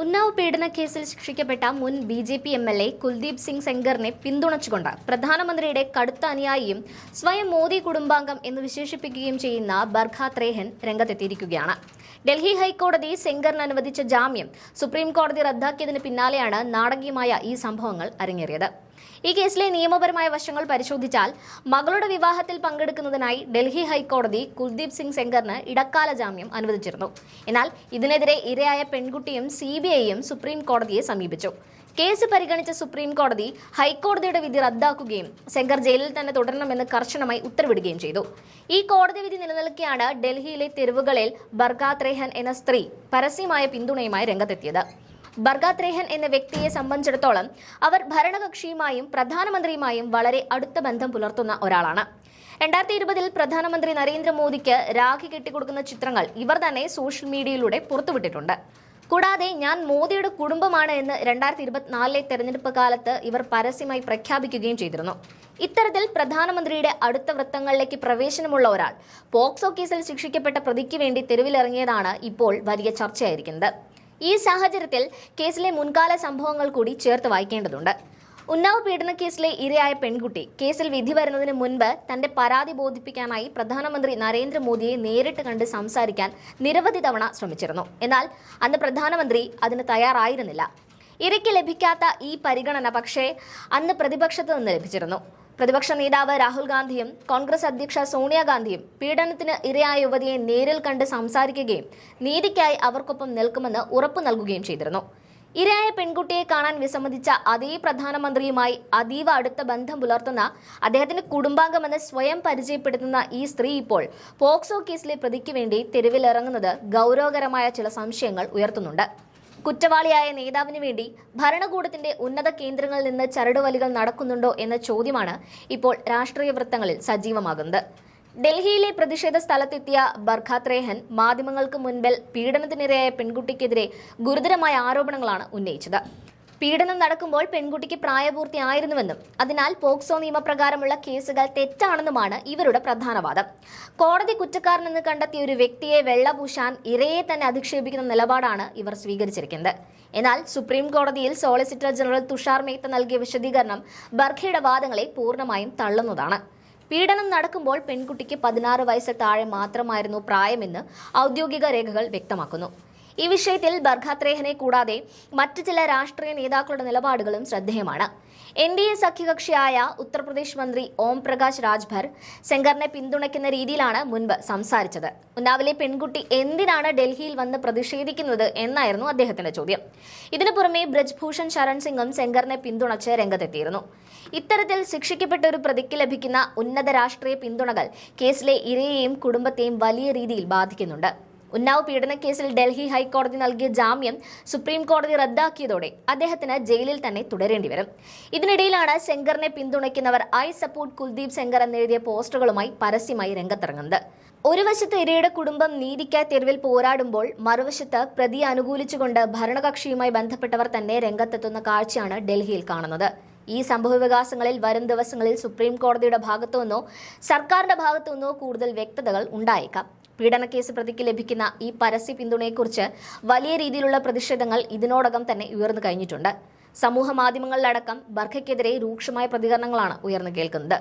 ഉന്നാവ് പീഡന കേസിൽ ശിക്ഷിക്കപ്പെട്ട മുൻ ബി.ജെ.പി. എം.എൽ.എ. കുൽദീപ് സിംഗ് സെംഗറിനെ പിന്തുണച്ചുകൊണ്ട് പ്രധാനമന്ത്രിയുടെ കടുത്ത അനുയായിയും സ്വയം മോദി കുടുംബാംഗം എന്ന് വിശേഷിപ്പിക്കുകയും ചെയ്യുന്ന ബർഖാത് റേഹൻ രംഗത്തെത്തിയിരിക്കുകയാണ്. ഡൽഹി ഹൈക്കോടതി സെംഗറിന് അനുവദിച്ച ജാമ്യം സുപ്രീം കോടതി റദ്ദാക്കിയതിന് പിന്നാലെയാണ് നാടകീയമായ ഈ സംഭവങ്ങൾ അരങ്ങേറിയത്. ഈ കേസിലെ നിയമപരമായ വശങ്ങൾ പരിശോധിച്ചാൽ മകളുടെ വിവാഹത്തിൽ പങ്കെടുക്കുന്നതിനായി ഡൽഹി ഹൈക്കോടതി കുൽദീപ് സിംഗ് സെംഗറിന് ഇടക്കാല ജാമ്യം അനുവദിച്ചിരുന്നു. എന്നാൽ ഇതിനെതിരെ ഇരയായ പെൺകുട്ടിയും CBIയും സുപ്രീം കോടതിയെ സമീപിച്ചു. കേസ് പരിഗണിച്ച സുപ്രീം കോടതി ഹൈക്കോടതിയുടെ വിധി റദ്ദാക്കുകയും സെംഗർ ജയിലിൽ തന്നെ തുടരണമെന്ന് കർശനമായി ഉത്തരവിടുകയും ചെയ്തു. ഈ കോടതി വിധി നിലനിൽക്കെയാണ് ഡൽഹിയിലെ തെരുവുകളിൽ ബർഖാത് റേഹൻ എന്ന സ്ത്രീ പരസ്യമായ പിന്തുണയുമായി രംഗത്തെത്തിയത്. ബർഖാത് റേഹൻ എന്ന വ്യക്തിയെ സംബന്ധിച്ചിടത്തോളം അവർ ഭരണകക്ഷിയുമായും പ്രധാനമന്ത്രിയുമായും വളരെ അടുത്ത ബന്ധം പുലർത്തുന്ന ഒരാളാണ്. 2020-ൽ പ്രധാനമന്ത്രി നരേന്ദ്രമോദിക്ക് രാഖി കെട്ടിക്കൊടുക്കുന്ന ചിത്രങ്ങൾ ഇവർ തന്നെ സോഷ്യൽ മീഡിയയിലൂടെ പുറത്തുവിട്ടിട്ടുണ്ട്. കൂടാതെ ഞാൻ മോദിയുടെ കുടുംബമാണ് എന്ന് 2024-ലെ തെരഞ്ഞെടുപ്പ് കാലത്ത് ഇവർ പരസ്യമായി പ്രഖ്യാപിക്കുകയും ചെയ്തിരുന്നു. ഇത്തരത്തിൽ പ്രധാനമന്ത്രിയുടെ അടുത്ത വൃത്തങ്ങളിലേക്ക് പ്രവേശനമുള്ള ഒരാൾ പോക്സോ കേസിൽ ശിക്ഷിക്കപ്പെട്ട പ്രതിക്ക് വേണ്ടി തെരുവിലിറങ്ങിയതാണ് ഇപ്പോൾ വലിയ ചർച്ചയായിരിക്കുന്നത്. ഈ സാഹചര്യത്തിൽ കേസിലെ മുൻകാല സംഭവങ്ങൾ കൂടി ചേർത്ത് വായിക്കേണ്ടതുണ്ട്. ഉന്നാവ് പീഡന കേസിലെ ഇരയായ പെൺകുട്ടി കേസിൽ വിധി വരുന്നതിന് മുൻപ് തന്റെ പരാതി ബോധിപ്പിക്കാനായി പ്രധാനമന്ത്രി നരേന്ദ്രമോദിയെ നേരിട്ട് കണ്ട് സംസാരിക്കാൻ നിരവധി തവണ ശ്രമിച്ചിരുന്നു. എന്നാൽ അന്ന് പ്രധാനമന്ത്രി അതിന് തയ്യാറായിരുന്നില്ല. ഇരയ്ക്ക് ലഭിക്കാത്ത ഈ പരിഗണന പക്ഷേ അന്ന് പ്രതിപക്ഷത്ത് നിന്ന് ലഭിച്ചിരുന്നു. പ്രതിപക്ഷ നേതാവ് രാഹുൽ ഗാന്ധിയും കോൺഗ്രസ് അധ്യക്ഷ സോണിയാഗാന്ധിയും പീഡനത്തിന് ഇരയായ യുവതിയെ നേരിൽ കണ്ട് സംസാരിക്കുകയും നീതിക്കായി അവർക്കൊപ്പം നിൽക്കുമെന്ന് ഉറപ്പു നൽകുകയും ചെയ്തിരുന്നു. ഇരയായ പെൺകുട്ടിയെ കാണാൻ വിസമ്മതിച്ച അതേ പ്രധാനമന്ത്രിയുമായി അതീവ അടുത്ത ബന്ധം പുലർത്തുന്ന അദ്ദേഹത്തിന്റെ കുടുംബാംഗമെന്ന് സ്വയം പരിചയപ്പെടുത്തുന്ന ഈ സ്ത്രീ ഇപ്പോൾ പോക്സോ കേസിലെ പ്രതിക്ക് വേണ്ടി തെരുവിലിറങ്ങുന്നത് ഗൗരവകരമായ ചില സംശയങ്ങൾ ഉയർത്തുന്നുണ്ട്. കുറ്റവാളിയായ നേതാവിന് വേണ്ടി ഭരണകൂടത്തിന്റെ ഉന്നത കേന്ദ്രങ്ങളിൽ നിന്ന് ചരടുവലികൾ നടക്കുന്നുണ്ടോ എന്ന ചോദ്യമാണ് ഇപ്പോൾ രാഷ്ട്രീയ വൃത്തങ്ങളിൽ സജീവമാകുന്നത്. ഡൽഹിയിലെ പ്രതിഷേധ സ്ഥലത്തെത്തിയ ബർഖാത് റേഹൻ മാധ്യമങ്ങൾക്ക് മുൻപിൽ പീഡനത്തിനിരയായ പെൺകുട്ടിക്കെതിരെ ഗുരുതരമായ ആരോപണങ്ങളാണ് ഉന്നയിച്ചത്. പീഡനം നടക്കുമ്പോൾ പെൺകുട്ടിക്ക് പ്രായപൂർത്തിയായിരുന്നുവെന്നും അതിനാൽ പോക്സോ നിയമപ്രകാരമുള്ള കേസുകൾ തെറ്റാണെന്നുമാണ് ഇവരുടെ പ്രധാന വാദം. കോടതി കുറ്റക്കാരനെന്ന് കണ്ടെത്തിയ ഒരു വ്യക്തിയെ വെള്ളപൂശാൻ ഇരയെ തന്നെ അധിക്ഷേപിക്കുന്ന നിലപാടാണ് ഇവർ സ്വീകരിച്ചിരിക്കുന്നത്. എന്നാൽ സുപ്രീം കോടതിയിൽ സോളിസിറ്റർ ജനറൽ തുഷാർ മേത്ത നൽകിയ വിശദീകരണം ബർഖയുടെ വാദങ്ങളെ പൂർണ്ണമായും തള്ളുന്നതാണ്. പീഡനം നടക്കുമ്പോൾ പെൺകുട്ടിക്ക് 16 വയസ്സിൽ താഴെ മാത്രമായിരുന്നു പ്രായമെന്ന് ഔദ്യോഗിക രേഖകൾ വ്യക്തമാക്കുന്നു. ഈ വിഷയത്തിൽ ബർഖാത് റേഹനെ കൂടാതെ മറ്റു ചില രാഷ്ട്രീയ നേതാക്കളുടെ നിലപാടുകളും ശ്രദ്ധേയമാണ്. NDA സഖ്യകക്ഷിയായ ഉത്തർപ്രദേശ് മന്ത്രി ഓം പ്രകാശ് രാജ്ഭർ സെംഗറിനെ പിന്തുണയ്ക്കുന്ന രീതിയിലാണ് മുൻപ് സംസാരിച്ചത്. ഉന്നാവിലെ പെൺകുട്ടി എന്തിനാണ് ഡൽഹിയിൽ വന്ന് പ്രതിഷേധിക്കുന്നത് എന്നായിരുന്നു അദ്ദേഹത്തിന്റെ ചോദ്യം. ഇതിനു പുറമെ ബ്രജ്ഭൂഷൺ ശരൺ സിംഗും സെംഗറിനെ പിന്തുണച്ച് രംഗത്തെത്തിയിരുന്നു. ഇത്തരത്തിൽ ശിക്ഷിക്കപ്പെട്ട ഒരു പ്രതിക്ക് ലഭിക്കുന്ന ഉന്നത രാഷ്ട്രീയ പിന്തുണകൾ കേസിലെ ഇരയെയും കുടുംബത്തെയും വലിയ രീതിയിൽ ബാധിക്കുന്നുണ്ട്. ഉന്നാവ് പീഡനക്കേസിൽ ഡൽഹി ഹൈക്കോടതി നൽകിയ ജാമ്യം സുപ്രീം കോടതി റദ്ദാക്കിയതോടെ അദ്ദേഹത്തിന് ജയിലിൽ തന്നെ തുടരേണ്ടി വരും. ഇതിനിടയിലാണ് സെംഗറിനെ പിന്തുണയ്ക്കുന്നവർ ഐ സപ്പോർട്ട് കുൽദീപ് സെംഗർ എന്നെഴുതിയ പോസ്റ്ററുകളുമായി പരസ്യമായി രംഗത്തിറങ്ങുന്നത്. ഒരു വശത്ത് ഇരയുടെ കുടുംബം നീതിക്കായി തെരുവിൽ പോരാടുമ്പോൾ മറുവശത്ത് പ്രതിയെ അനുകൂലിച്ചുകൊണ്ട് ഭരണകക്ഷിയുമായി ബന്ധപ്പെട്ടവർ തന്നെ രംഗത്തെത്തുന്ന കാഴ്ചയാണ് ഡൽഹിയിൽ കാണുന്നത്. ഈ സംഭവവികാസങ്ങളിൽ വരും ദിവസങ്ങളിൽ സുപ്രീം കോടതിയുടെ ഭാഗത്തുനിന്നോ സർക്കാരിന്റെ ഭാഗത്തുനിന്നോ കൂടുതൽ വ്യക്തതകൾ ഉണ്ടായേക്കാം. പീഡനക്കേസ് പ്രതിക്ക് ലഭിക്കുന്ന ഈ പരസ്യ പിന്തുണയെക്കുറിച്ച് വലിയ രീതിയിലുള്ള പ്രതിഷേധങ്ങൾ ഇതിനോടകം തന്നെ ഉയർന്നു കഴിഞ്ഞിട്ടുണ്ട്. സമൂഹ മാധ്യമങ്ങളിലടക്കം ബർഖയ്ക്കെതിരെ രൂക്ഷമായ പ്രതികരണങ്ങളാണ് ഉയർന്നു കേൾക്കുന്നത്.